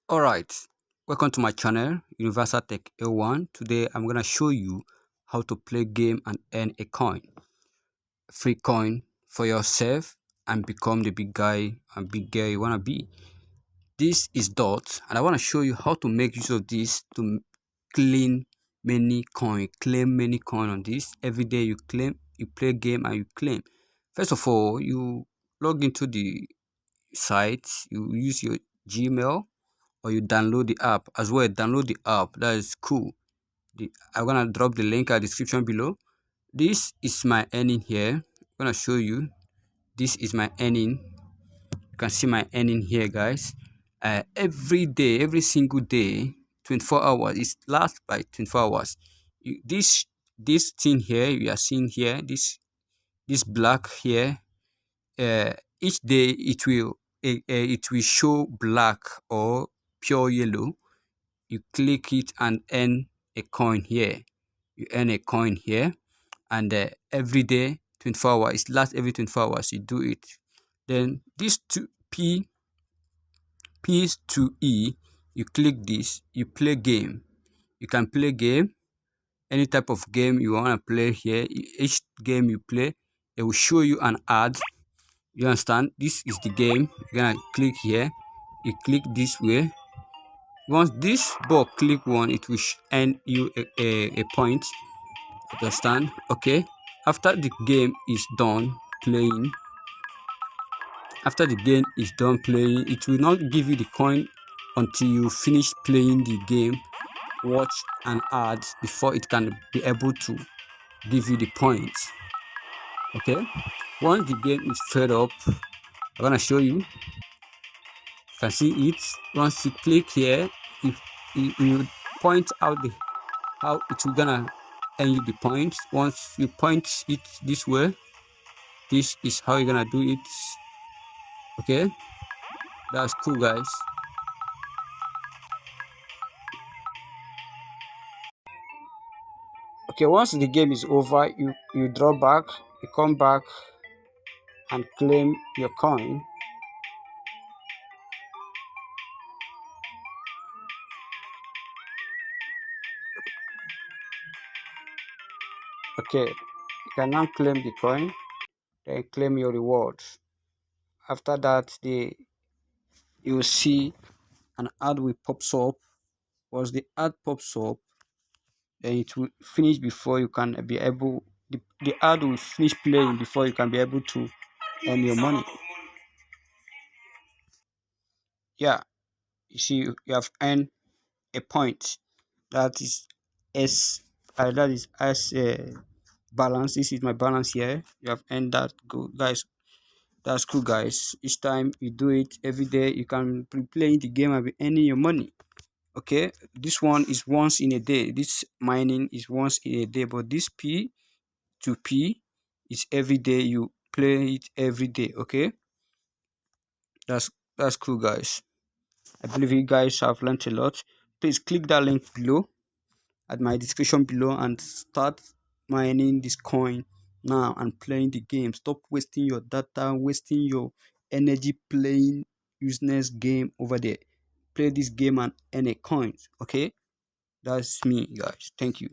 Alright, welcome to my channel Universal Tech A1. Today I'm gonna show you how to play game and earn a coin. Free coin for yourself and become the big guy and big girl you wanna be. This is Dot and I wanna show you how to make use of this to claim many coin on this. Every day you claim, you play game and you claim. First of all, you log into the site, you use your Gmail or you download the app as well. Download the app, that is cool. I'm gonna drop the link at description below. This is my earning here. I'm gonna show you. This is my earning. You can see my earning here, guys. Every day, every single day, 24 hours. It lasts by 24 hours. This thing here you are seeing here, this black here, uh, each day it will show black or pure yellow. You click it and earn a coin here. You earn a coin here, and every day 24 hours, it lasts every 24 hours you do it. Then this to P to E, you click this, you play game. You can play game, any type of game you want to play here. Each game you play, it will show you an ad. You understand? This is the game. You're gonna click here, you click this way. Once this ball click one, it will earn you a point. Understand? Okay. After the game is done playing, it will not give you the coin until you finish playing the game. Watch an ad before it can be able to give you the points. Okay. Once the game is fed up, I'm gonna show you. You can see it. Once you click here, you point out how it's gonna earn you the points. Once you point it this way, this is how you're gonna do it. Okay, that's cool, guys. Okay, once the game is over, you draw back, you come back and claim your coin. Okay, you can now claim the coin, then claim your rewards. After that, you will see an ad will pops up. Once the ad pops up, then it will finish before you can be able. The ad will finish playing before you can be able to earn your money. Yeah, you see, you have earned a point. That is as balance. This is my balance here. You have earned that. Go, guys. That's cool, guys. Each time you do it every day, you can be playing the game and be earning your money. Okay, this one is once in a day. This mining is once in a day, but this P to P is every day. You play it every day. Okay, that's cool, guys. I believe you guys have learned a lot. Please click that link below at my description below and start mining this coin now and playing the game. Stop wasting your data, wasting your energy playing useless game over there. Play this game and earn a coins. Okay, that's me, guys. Thank you.